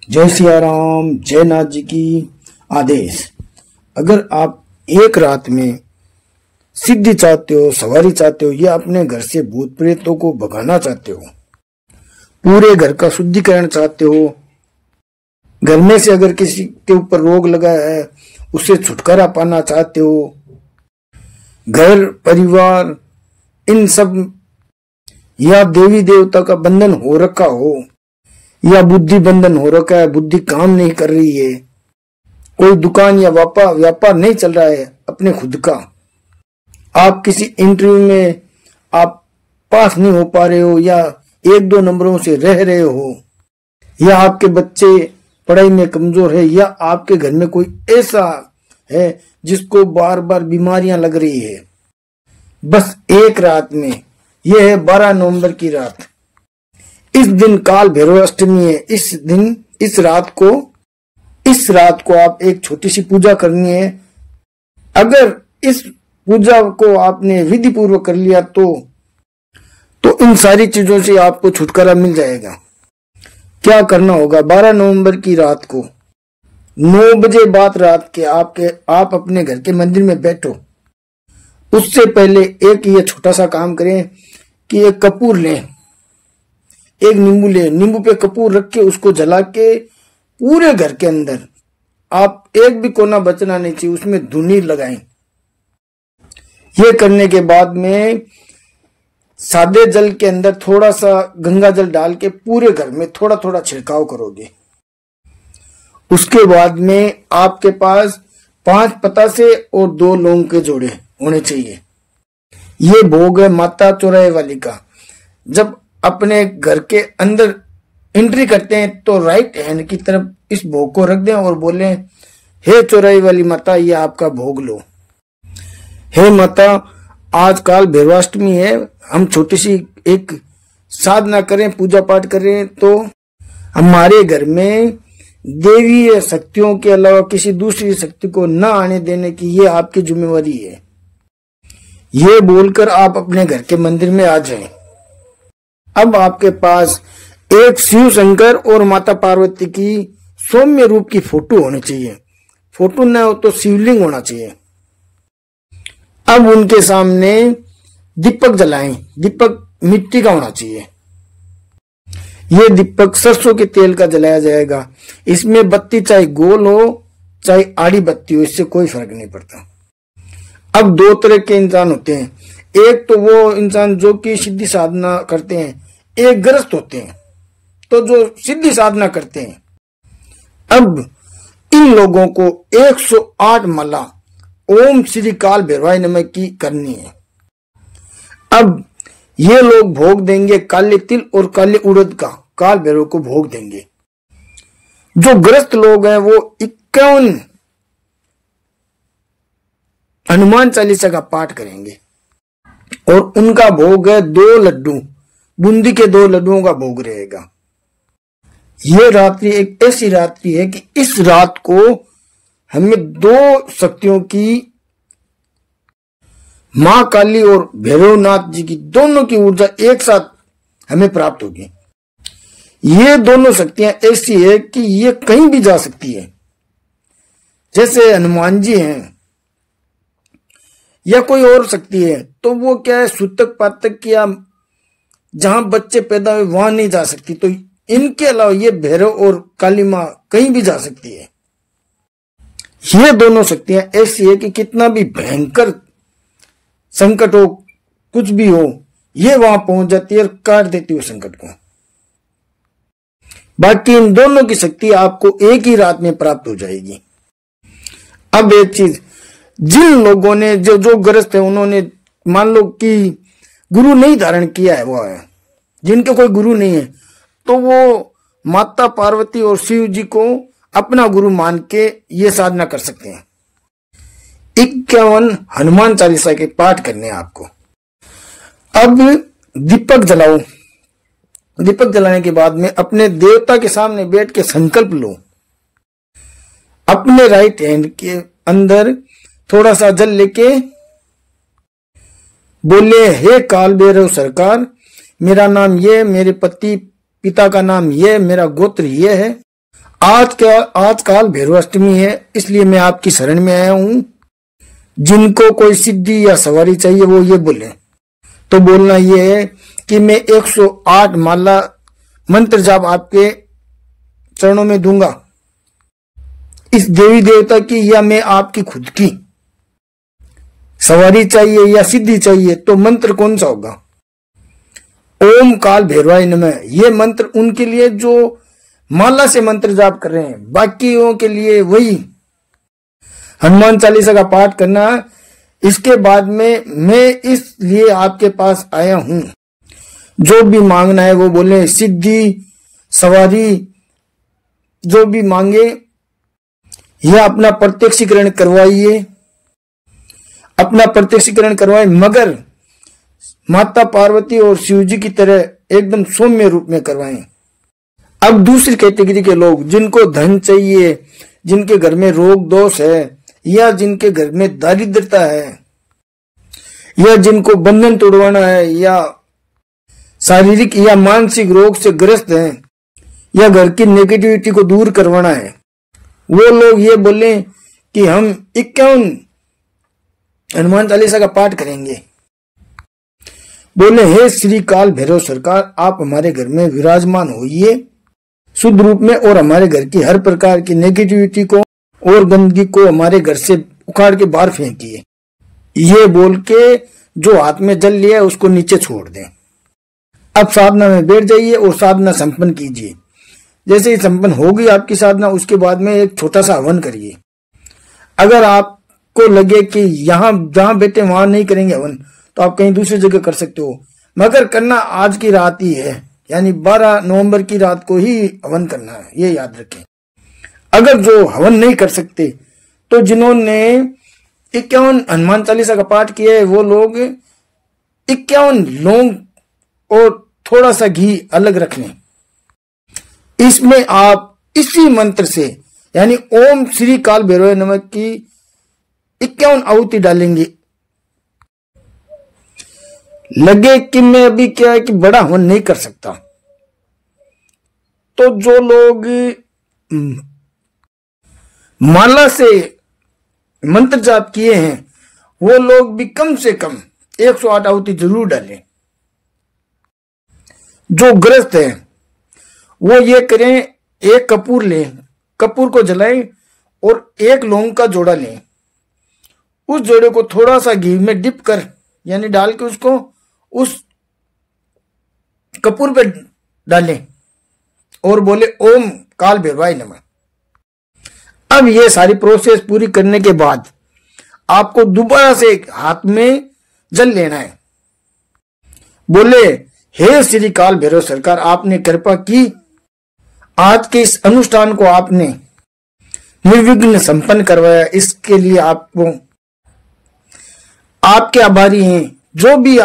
जय सिया राम, जय नाथ जी की आदेश। अगर आप एक रात में सिद्धि चाहते हो, सवारी चाहते हो या अपने घर से भूत प्रेतों को भगाना चाहते हो, पूरे घर का शुद्धिकरण चाहते हो, घर में से अगर किसी के ऊपर रोग लगा है उससे छुटकारा पाना चाहते हो, घर परिवार इन सब या देवी देवता का बंधन हो रखा हो या बुद्धि बंधन हो रखा है, बुद्धि काम नहीं कर रही है, कोई दुकान या व्यापार नहीं चल रहा है अपने खुद का, आप किसी इंटरव्यू में आप पास नहीं हो पा रहे हो या एक दो नंबरों से रह रहे हो, या आपके बच्चे पढ़ाई में कमजोर है, या आपके घर में कोई ऐसा है जिसको बार बार बीमारियां लग रही है, बस एक रात में, यह है 12 नवंबर की रात। इस दिन काल भैरव अष्टमी है। इस रात को आप एक छोटी सी पूजा करनी है। अगर इस पूजा को आपने विधि पूर्वक कर लिया तो इन सारी चीजों से आपको छुटकारा मिल जाएगा। क्या करना होगा? 12 नवंबर की रात को 9 बजे बाद रात के आप अपने घर के मंदिर में बैठो। उससे पहले एक ये छोटा सा काम करें कि एक कपूर लें, एक नींबू ले, नींबू पे कपूर रख के उसको जला के पूरे घर के अंदर आप एक भी कोना बचना नहीं चाहिए, उसमें धुनी लगाएं। ये करने के बाद में सादे जल के अंदर थोड़ा सा गंगा जल डाल के पूरे घर में थोड़ा थोड़ा छिड़काव करोगे। उसके बाद में आपके पास 5 पतासे और 2 लौंग के जोड़े होने चाहिए। ये भोग है माता चौराहे वाली का। जब अपने घर के अंदर एंट्री करते हैं तो राइट हैंड की तरफ इस भोग को रख दें और बोलें, हे चौराहे वाली माता, ये आपका भोग लो। हे माता, आज काल भैरवाष्टमी है, हम छोटी सी एक साधना करें, पूजा पाठ करें तो हमारे घर में देवी शक्तियों के अलावा किसी दूसरी शक्ति को न आने देने की ये आपकी जिम्मेवारी है। ये बोलकर आप अपने घर के मंदिर में आ जाएं। अब आपके पास एक शिव शंकर और माता पार्वती की सौम्य रूप की फोटो होनी चाहिए। फोटो न हो तो शिवलिंग होना चाहिए। अब उनके सामने दीपक जलाएं। दीपक मिट्टी का होना चाहिए। यह दीपक सरसों के तेल का जलाया जाएगा। इसमें बत्ती चाहे गोल हो चाहे आड़ी बत्ती हो, इससे कोई फर्क नहीं पड़ता। अब 2 तरह के इंसान होते हैं। एक तो वो इंसान जो कि सिद्धि साधना करते हैं, एक गृहस्थ होते हैं तो जो सिद्धि साधना करते हैं। अब इन लोगों को 108 माला ओम श्री काल भैरवाय नमः की करनी है। अब ये लोग भोग देंगे काले तिल और काले उड़द का, काल भैरव को भोग देंगे। जो गृहस्थ लोग हैं वो 51 हनुमान चालीसा का पाठ करेंगे और उनका भोग है 2 लड्डू, बूंदी के 2 लड्डुओं का भोग रहेगा। यह रात्रि एक ऐसी रात्रि है कि इस रात को हमें 2 शक्तियों की, मां काली और भैरवनाथ जी की, दोनों की ऊर्जा एक साथ हमें प्राप्त होगी। ये दोनों शक्तियां ऐसी है कि ये कहीं भी जा सकती है। जैसे हनुमान जी हैं या कोई और शक्ति है तो वो क्या है, सूतक पातक या जहां बच्चे पैदा हुए वहां नहीं जा सकती, तो इनके अलावा ये भैरव और काली मां कहीं भी जा सकती है। ये दोनों शक्तियां ऐसी है कि कितना भी भयंकर संकट हो, कुछ भी हो, ये वहां पहुंच जाती है और काट देती है संकट को। बाकी इन दोनों की शक्ति आपको एक ही रात में प्राप्त हो जाएगी। अब एक चीज, जिन लोगों ने जो ग्रस्त है, उन्होंने मान लो कि गुरु नहीं धारण किया है, वो है जिनके कोई गुरु नहीं है, तो वो माता पार्वती और शिव जी को अपना गुरु मान के ये साधना कर सकते हैं। 51 हनुमान चालीसा के पाठ करने हैं आपको। अब दीपक जलाओ। दीपक जलाने के बाद में अपने देवता के सामने बैठ के संकल्प लो। अपने राइट हैंड के अंदर थोड़ा सा जल लेके बोले, हे काल भैरव सरकार, मेरा नाम ये, मेरे पिता का नाम ये, मेरा गोत्र ये है, आजकल भैरवाष्टमी है, इसलिए मैं आपकी शरण में आया हूं। जिनको कोई सिद्धि या सवारी चाहिए वो ये बोले। तो बोलना ये है कि मैं 108 माला मंत्र जाप आपके चरणों में दूंगा, इस देवी देवता की या मैं आपकी खुद की। सवारी चाहिए या सिद्धि चाहिए तो मंत्र कौन सा होगा? ओम काल भैरवाय नमः। ये मंत्र उनके लिए जो माला से मंत्र जाप कर रहे हैं, बाकियों के लिए वही हनुमान चालीसा का पाठ करना। इसके बाद में मैं इसलिए आपके पास आया हूं, जो भी मांगना है वो बोले। सिद्धि सवारी जो भी मांगे यह अपना प्रत्यक्षीकरण करवाइए, अपना प्रत्यक्षीकरण करवाए, मगर माता पार्वती और शिव जी की तरह एकदम सौम्य रूप में करवाएं। अब दूसरी कैटेगरी के लोग, जिनको धन चाहिए, जिनके घर में रोग दोष है, या जिनके घर में दारिद्रता है, या जिनको बंधन तोड़वाना है, या शारीरिक या मानसिक रोग से ग्रस्त हैं, या घर की नेगेटिविटी को दूर करवाना है, वो लोग ये बोले कि हम 51 हनुमान चालीसा का पाठ करेंगे। बोले, हे श्री काल भैरव सरकार, आप हमारे घर में विराजमान होइए शुद्ध रूप में, और हमारे घर की हर प्रकार की नेगेटिविटी को और गंदगी को हमारे घर से उखाड़ के बाहर फेंकिए। ये बोल के जो हाथ में जल लिया है उसको नीचे छोड़ दें। अब साधना में बैठ जाइए और साधना संपन्न कीजिए। जैसे ही संपन्न होगी आपकी साधना, उसके बाद में एक छोटा सा हवन करिए। अगर आपको लगे कि यहाँ जहां बैठे वहां नहीं करेंगे हवन, तो आप कहीं दूसरी जगह कर सकते हो, मगर करना आज की रात ही है, यानी 12 नवंबर की रात को ही हवन करना है, ये याद रखें। अगर जो हवन नहीं कर सकते, तो जिन्होंने 51 हनुमान चालीसा का पाठ किया है, वो लोग 51 लौंग और थोड़ा सा घी अलग रख लें। इसमें आप इसी मंत्र से, यानी ओम श्री काल भैरवाय नमः की 51 आहुति डालेंगे। लगे कि मैं अभी क्या है कि बड़ा हवन नहीं कर सकता, तो जो लोग माला से मंत्र जाप किए हैं, वो लोग भी कम से कम 108 आहुति जरूर डालें। जो ग्रस्त हैं वो ये करें, एक कपूर लें, कपूर को जलाएं और एक लौंग का जोड़ा लें। उस जोड़े को थोड़ा सा घी में डिप कर, यानी डाल के उसको उस कपूर पे डालें और बोले ओम काल भैरवाय नमः। अब ये सारी प्रोसेस पूरी करने के बाद आपको दोबारा से हाथ में जल लेना है। बोले, हे श्री काल भैरव सरकार, आपने कृपा की, आज के इस अनुष्ठान को आपने निर्विघ्न संपन्न करवाया, इसके लिए आपको आपके आभारी हैं। जो भी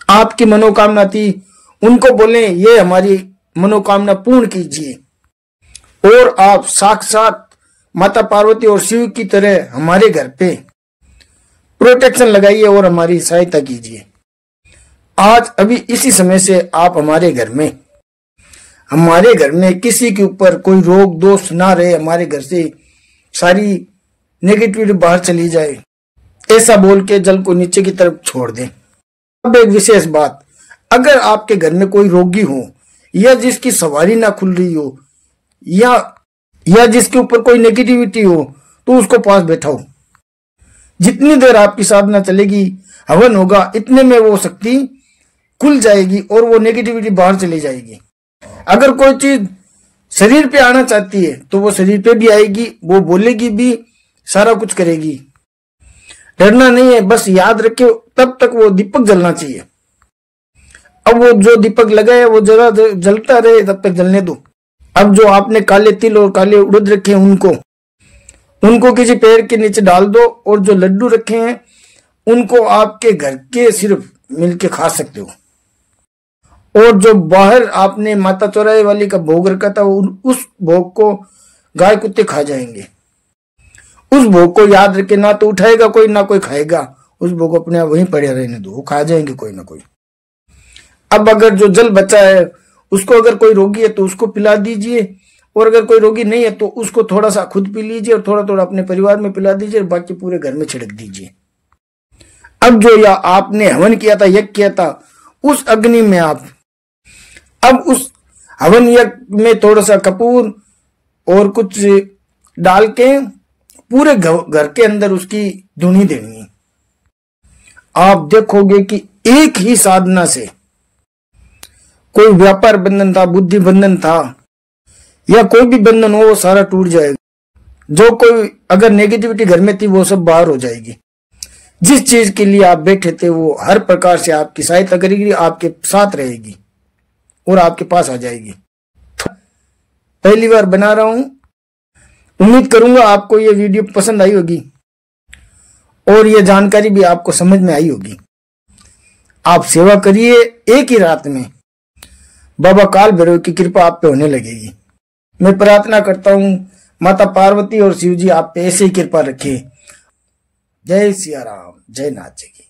आपकी मनोकामना थी उनको बोले ये हमारी मनोकामना पूर्ण कीजिए, और आप साक्षात माता पार्वती और शिव की तरह हमारे घर पे प्रोटेक्शन लगाइए और हमारी सहायता कीजिए। आज अभी इसी समय से आप हमारे घर में किसी के ऊपर कोई रोग दोष ना रहे, हमारे घर से सारी नेगेटिविटी बाहर चली जाए, ऐसा बोल के जल को नीचे की तरफ छोड़ दें। अब एक विशेष बात, अगर आपके घर में कोई रोगी हो, या जिसकी सवारी ना खुल रही हो, या जिसके ऊपर कोई नेगेटिविटी हो, तो उसको पास बैठाओ। जितनी देर आपकी साधना चलेगी, हवन होगा, इतने में वो शक्ति खुल जाएगी और वो नेगेटिविटी बाहर चली जाएगी। अगर कोई चीज शरीर पे आना चाहती है तो वो शरीर पे भी आएगी, वो बोलेगी भी, सारा कुछ करेगी। डरना नहीं है, बस याद रखे तब तक वो दीपक जलना चाहिए। अब वो जो दीपक लगा है वो जरा जलता रहे, तब तक जलने दो। अब जो आपने काले तिल और काले उड़द रखे हैं उनको किसी पेड़ के नीचे डाल दो, और जो लड्डू रखे हैं उनको आपके घर के सिर्फ मिलके खा सकते हो। और जो बाहर आपने माता चौराहे वाली का भोग रखा था, उस भोग को गाय कुत्ते खा जाएंगे। उस भोग को याद रखे, ना तो उठाएगा कोई ना कोई खाएगा, उस भोग को अपने आप वहीं पड़े रहने दो, वो खा जाएंगे कोई ना कोई। अब अगर जो जल बचा है उसको अगर कोई रोगी है तो उसको पिला दीजिए, और अगर कोई रोगी नहीं है तो उसको थोड़ा सा खुद पी लीजिए और थोड़ा थोड़ा अपने परिवार में पिला दीजिए और बाकी पूरे घर में छिड़क दीजिए। अब जो या आपने हवन किया था, यज्ञ किया था, उस अग्नि में आप अब उस हवन यज्ञ में थोड़ा सा कपूर और कुछ डाल के पूरे घर के अंदर उसकी धुनी देनी है। आप देखोगे कि एक ही साधना से कोई व्यापार बंधन था, बुद्धि बंधन था या कोई भी बंधन हो वो सारा टूट जाएगा। जो कोई अगर नेगेटिविटी घर में थी वो सब बाहर हो जाएगी। जिस चीज के लिए आप बैठे थे वो हर प्रकार से आपकी सहायता करेगी, आपके साथ रहेगी और आपके पास आ जाएगी। पहली बार बना रहा हूं, उम्मीद करूंगा आपको ये वीडियो पसंद आई होगी और ये जानकारी भी आपको समझ में आई होगी। आप सेवा करिए, एक ही रात में बाबा काल भैरव की कृपा आप पे होने लगेगी। मैं प्रार्थना करता हूं माता पार्वती और शिव जी आप पे ऐसे ही कृपा रखे। जय सिया राम, जय नाथ जी की।